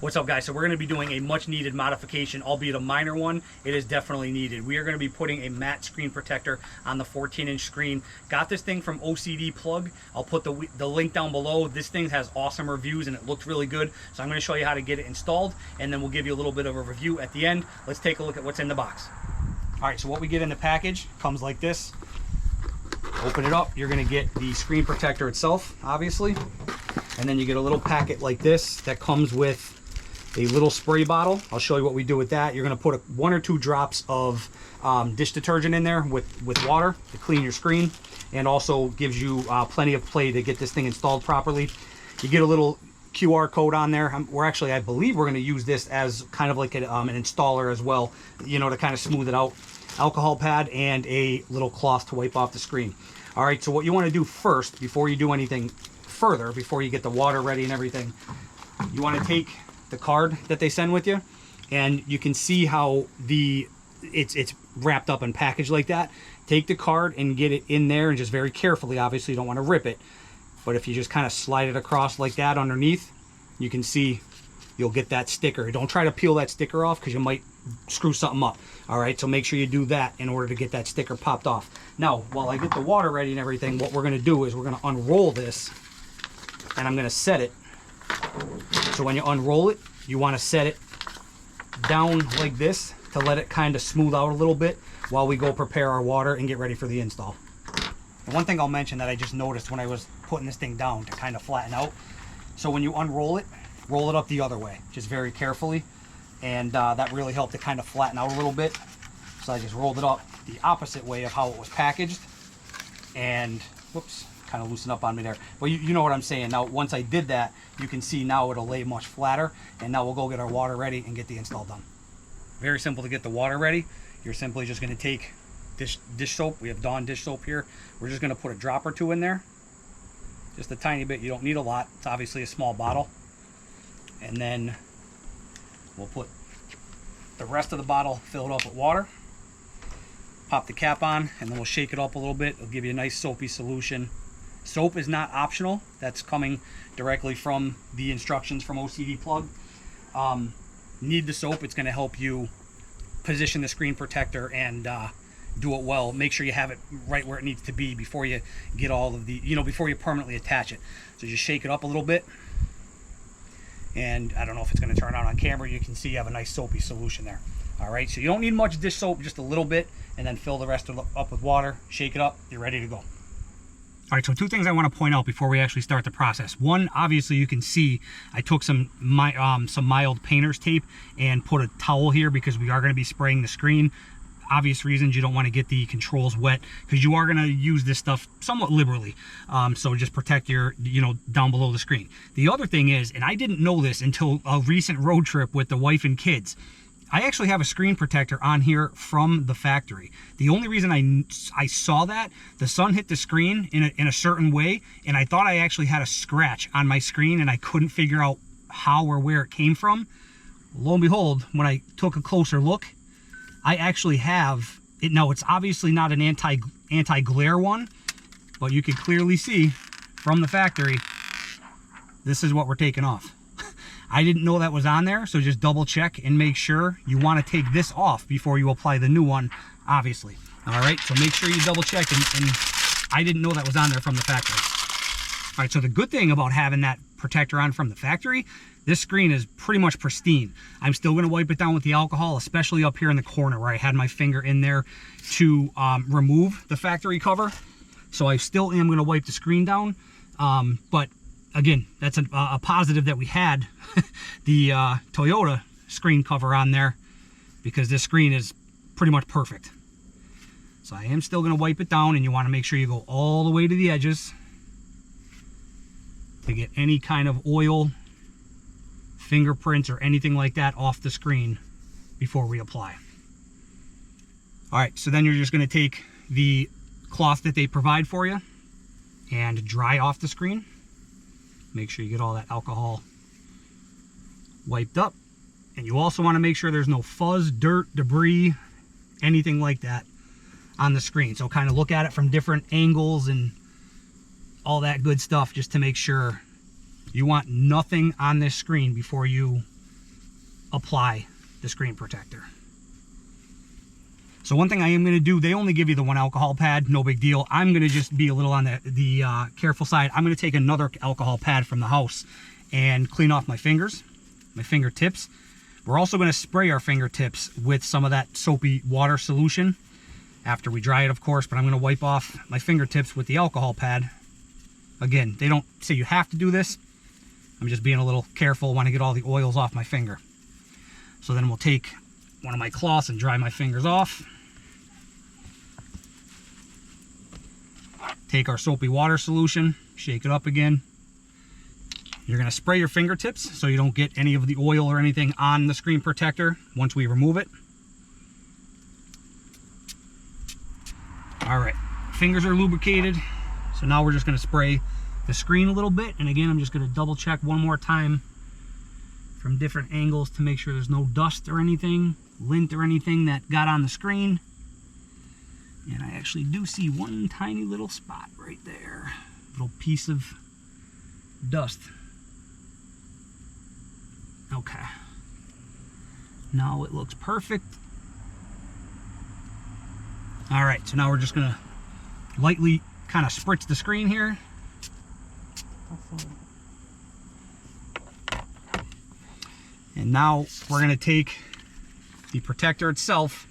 What's up, guys? So we're going to be doing a much needed modification, albeit a minor one. It is definitely needed. We are going to be putting a matte screen protector on the 14-inch screen. Got this thing from OCD Plug. I'll put the link down below. This thing has awesome reviews and it looks really good. So I'm going to show you how to get it installed, and then we'll give you a little bit of a review at the end. Let's take a look at what's in the box. All right, so what we get in the package comes like this. Open it up. You're going to get the screen protector itself, obviously. And then you get a little packet like this that comes with a little spray bottle. I'll show you what we do with that. You're going to put 1 or 2 drops of dish detergent in there with water to clean your screen, and also gives you plenty of play to get this thing installed properly. You get a little QR code on there. I believe we're going to use this as kind of like an installer as well, you know, to kind of smooth it out. Alcohol pad and a little cloth to wipe off the screen. All right, so what you want to do first, before you do anything further, before you get the water ready and everything, you want to take the card that they send with you, and you can see how it's wrapped up and packaged like that. Take the card and get it in there, and just very carefully, obviously you don't want to rip it, but if you just kind of slide it across like that underneath, you can see you'll get that sticker. Don't try to peel that sticker off because you might screw something up. All right, so make sure you do that in order to get that sticker popped off. Now, while I get the water ready and everything, what we're going to do is we're going to unroll this, and I'm going to set it. So when you unroll it, you want to set it down like this to let it kind of smooth out a little bit while we go prepare our water and get ready for the install. And one thing I'll mention that I just noticed when I was putting this thing down to kind of flatten out. So when you unroll it, roll it up the other way, just very carefully. And that really helped to kind of flatten out a little bit. So I just rolled it up the opposite way of how it was packaged. And, whoops, kind of loosen up on me there. Well, you know what I'm saying. Now, once I did that, you can see now it'll lay much flatter. And now we'll go get our water ready and get the install done. Very simple to get the water ready. You're simply just going to take dish soap. We have Dawn dish soap here. We're just going to put a drop or 2 in there. Just a tiny bit. You don't need a lot. It's obviously a small bottle. And then we'll put the rest of the bottle, fill it up with water, pop the cap on, and then we'll shake it up a little bit. It'll give you a nice soapy solution. Soap is not optional. That's coming directly from the instructions from OCD Plug. Need the soap. It's going to help you position the screen protector and do it well. Make sure you have it right where it needs to be before you get all of the, before you permanently attach it. So just shake it up a little bit. And I don't know if it's going to turn out on camera. You can see you have a nice soapy solution there. All right, so you don't need much dish soap, just a little bit, and then fill the rest up with water, shake it up, you're ready to go. All right, so 2 things I want to point out before we actually start the process. One, obviously you can see I took some mild painter's tape and put a towel here because we are going to be spraying the screen. Obvious reasons, you don't want to get the controls wet because you are going to use this stuff somewhat liberally. So just protect your, down below the screen. The other thing is, and I didn't know this until a recent road trip with the wife and kids, I actually have a screen protector on here from the factory. The only reason I saw that, the sun hit the screen in a certain way, and I thought I actually had a scratch on my screen and I couldn't figure out how or where it came from. Lo and behold, when I took a closer look, I actually have it. Now, it's obviously not an anti-glare one, but you can clearly see from the factory, this is what we're taking off. I didn't know that was on there, so just double check and make sure. You want to take this off before you apply the new one, obviously. All right, so make sure you double check, and I didn't know that was on there from the factory. All right, so the good thing about having that protector on from the factory, this screen is pretty much pristine. I'm still going to wipe it down with the alcohol, especially up here in the corner where I had my finger in there to remove the factory cover. So I still am going to wipe the screen down. But again, that's a positive that we had the Toyota screen cover on there, because this screen is pretty much perfect. So I am still going to wipe it down, and you want to make sure you go all the way to the edges to get any kind of oil, fingerprints, or anything like that off the screen before we apply. All right, so then you're just going to take the cloth that they provide for you and dry off the screen. Make sure you get all that alcohol wiped up, and you also want to make sure there's no fuzz, dirt, debris, anything like that on the screen. So kind of look at it from different angles and all that good stuff, just to make sure. You want nothing on this screen before you apply the screen protector. So one thing I am going to do, they only give you the one alcohol pad, no big deal. I'm going to just be a little on the careful side. I'm going to take another alcohol pad from the house and clean off my fingers, my fingertips. We're also going to spray our fingertips with some of that soapy water solution after we dry it, of course, but I'm going to wipe off my fingertips with the alcohol pad. Again, they don't say you have to do this. I'm just being a little careful, want to get all the oils off my finger. So then we'll take one of my cloths and dry my fingers off. Take our soapy water solution, shake it up again. You're going to spray your fingertips so you don't get any of the oil or anything on the screen protector once we remove it. All right, fingers are lubricated. So now we're just going to spray the screen a little bit. And again, I'm just going to double check one more time from different angles to make sure there's no dust or anything, lint or anything that got on the screen. And I actually do see one tiny little spot right there, little piece of dust. Okay, now it looks perfect. All right, so now we're just gonna lightly kind of spritz the screen here. And now we're gonna take the protector itself,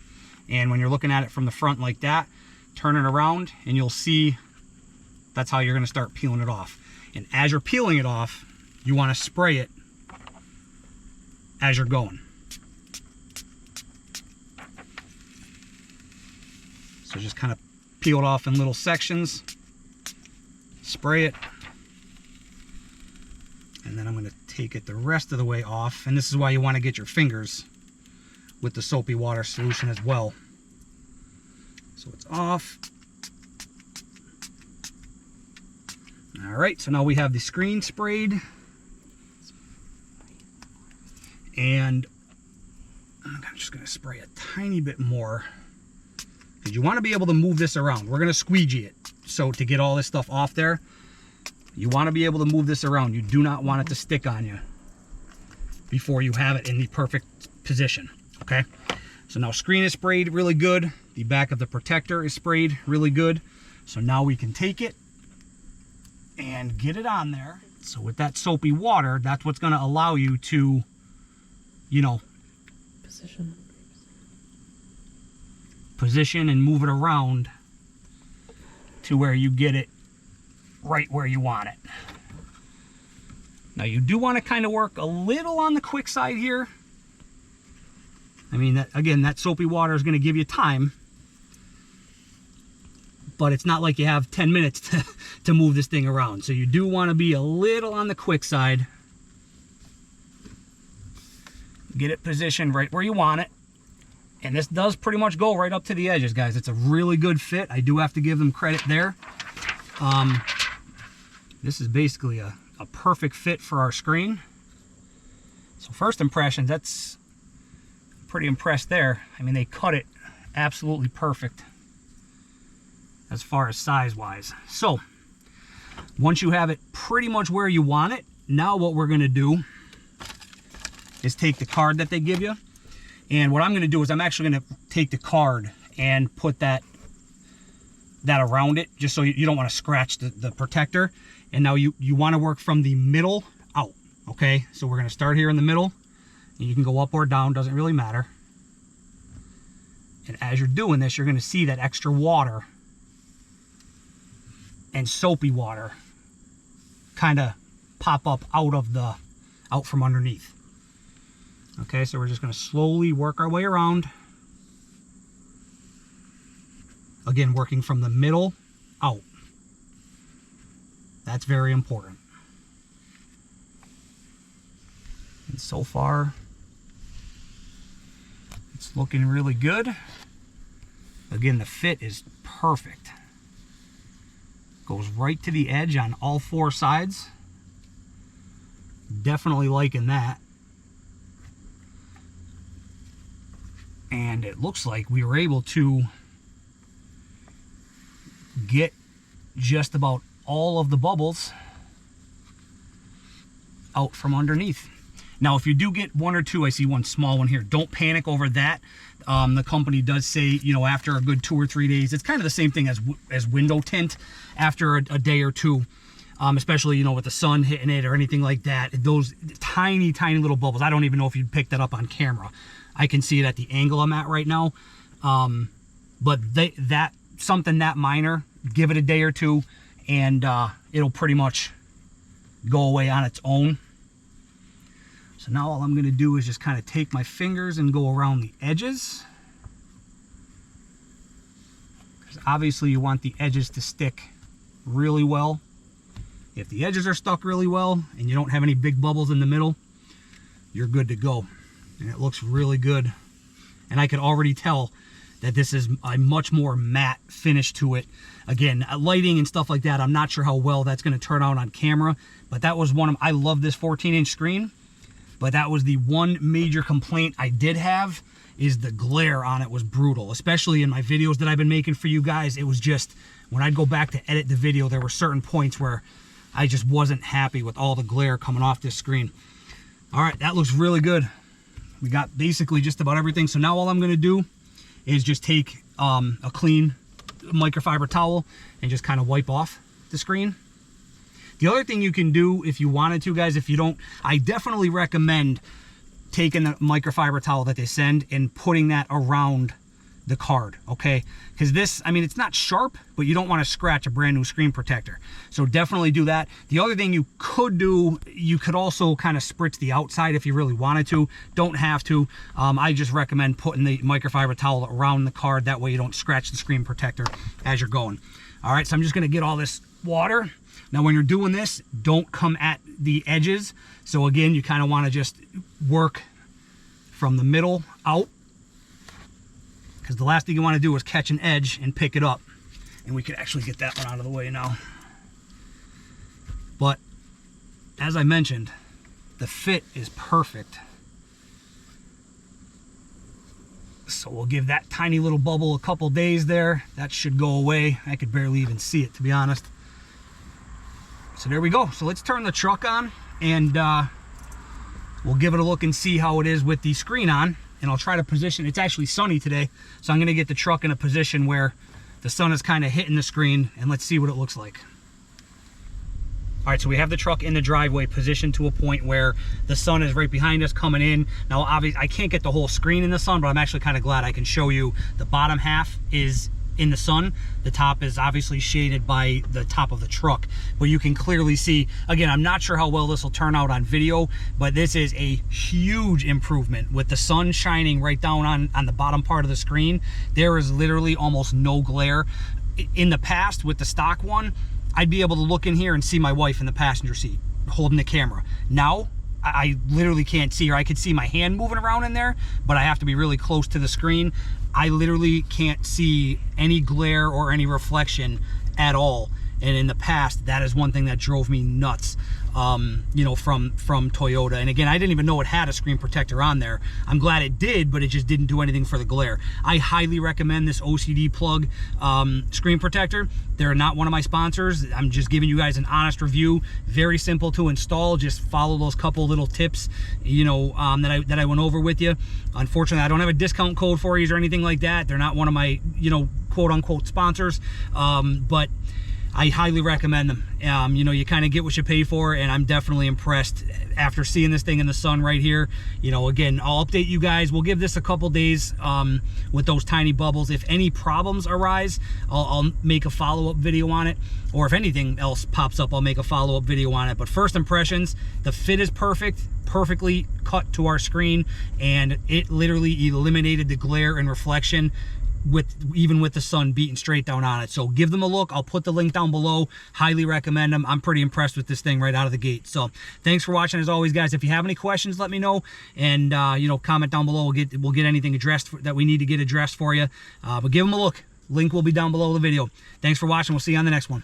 and when you're looking at it from the front like that, turn it around and you'll see that's how you're gonna start peeling it off. And as you're peeling it off, you wanna spray it as you're going. So just kind of peel it off in little sections, spray it, and then I'm going to take it the rest of the way off. And this is why you want to get your fingers with the soapy water solution as well. So it's off. All right, so now we have the screen sprayed. And I'm just going to spray a tiny bit more, because you want to be able to move this around. We're going to squeegee it. So to get all this stuff off there, you want to be able to move this around. You do not want it to stick on you before you have it in the perfect position. Okay, so now screen is sprayed really good. The back of the protector is sprayed really good. So now we can take it and get it on there. So with that soapy water, that's what's going to allow you to, you know, position and move it around to where you get it right where you want it. Now you do want to kind of work a little on the quick side here. I mean, that, again, that soapy water is going to give you time, but it's not like you have 10 minutes to move this thing around. So you do want to be a little on the quick side. Get it positioned right where you want it. And this does pretty much go right up to the edges, guys. It's a really good fit. I do have to give them credit there. This is basically a perfect fit for our screen. So first impressions, that's pretty impressed there. I mean, they cut it absolutely perfect as far as size-wise. So once you have it pretty much where you want it, now what we're going to do is take the card that they give you. And what I'm going to do is I'm actually going to take the card and put that around it, just so you don't want to scratch the protector. And now you want to work from the middle out, okay? So we're going to start here in the middle, and you can go up or down, doesn't really matter. And as you're doing this, you're going to see that extra water and soapy water kind of pop up out from underneath. Okay, so we're just going to slowly work our way around. Again, working from the middle out. That's very important. And so far, it's looking really good. Again, the fit is perfect. Goes right to the edge on all four sides. Definitely liking that. And it looks like we were able to get just about all of the bubbles out from underneath. Now, if you do get one or two, I see one small one here, don't panic over that. The company does say, you know, after a good 2 or 3 days, it's kind of the same thing as window tint after a day or two, especially, you know, with the sun hitting it or anything like that. Those tiny, tiny little bubbles. I don't even know if you'd pick that up on camera. I can see it at the angle I'm at right now. But something that minor, give it a day or two, and it'll pretty much go away on its own. So now all I'm going to do is just kind of take my fingers and go around the edges. Because obviously you want the edges to stick really well. If the edges are stuck really well and you don't have any big bubbles in the middle, you're good to go. And it looks really good. And I can already tell that this is a much more matte finish to it. Again, lighting and stuff like that, I'm not sure how well that's going to turn out on camera, but that was I love this 14-inch screen, but that was the one major complaint I did have, is the glare on it was brutal, especially in my videos that I've been making for you guys. It was just, when I'd go back to edit the video, there were certain points where I just wasn't happy with all the glare coming off this screen. All right, that looks really good. We got basically just about everything. So now all I'm going to do is just take a clean microfiber towel and just kind of wipe off the screen. The other thing you can do if you wanted to, guys, if you don't, I definitely recommend taking the microfiber towel that they send and putting that around the card, okay? Because this, I mean, it's not sharp, but you don't want to scratch a brand new screen protector. So definitely do that. The other thing you could do, you could also kind of spritz the outside if you really wanted to. Don't have to. I just recommend putting the microfiber towel around the card. That way you don't scratch the screen protector as you're going. All right, so I'm just going to get all this water. Now, when you're doing this, don't come at the edges. So again, you kind of want to just work from the middle out, because the last thing you want to do is catch an edge and pick it up. And we could actually get that one out of the way now. But as I mentioned, the fit is perfect. So we'll give that tiny little bubble a couple days there. That should go away. I could barely even see it, to be honest. So there we go. So let's turn the truck on and we'll give it a look and see how it is with the screen on. And I'll try to position, it's actually sunny today, so I'm going to get the truck in a position where the sun is kind of hitting the screen, and let's see what it looks like. All right, so we have the truck in the driveway positioned to a point where the sun is right behind us coming in. Now, obviously, I can't get the whole screen in the sun, but I'm actually kind of glad I can show you the bottom half is in the sun. The top is obviously shaded by the top of the truck, but you can clearly see, again, I'm not sure how well this will turn out on video, but this is a huge improvement with the sun shining right down on the bottom part of the screen. There is literally almost no glare. In the past with the stock one, I'd be able to look in here and see my wife in the passenger seat holding the camera. Now I literally can't see her. I could see my hand moving around in there, but I have to be really close to the screen. I literally can't see any glare or any reflection at all. And in the past, that is one thing that drove me nuts, you know, from Toyota. And again, I didn't even know it had a screen protector on there. I'm glad it did, but it just didn't do anything for the glare. I highly recommend this OCD Plug screen protector. They're not one of my sponsors. I'm just giving you guys an honest review. Very simple to install. Just follow those couple little tips, you know, that I went over with you. Unfortunately, I don't have a discount code for you or anything like that. They're not one of my, you know, quote unquote sponsors, but I highly recommend them. You know, you kind of get what you pay for, and I'm definitely impressed after seeing this thing in the sun right here. You know, again, I'll update you guys. We'll give this a couple days with those tiny bubbles. If any problems arise, I'll make a follow-up video on it, or if anything else pops up, I'll make a follow-up video on it. But first impressions, the fit is perfect, perfectly cut to our screen, and it literally eliminated the glare and reflection even with the sun beating straight down on it. So give them a look. I'll put the link down below. Highly recommend them. I'm pretty impressed with this thing right out of the gate. So thanks for watching as always, guys. If you have any questions, let me know, and you know, comment down below. We'll get anything addressed that we need to get addressed for you. But give them a look. Link will be down below the video. Thanks for watching. We'll see you on the next one.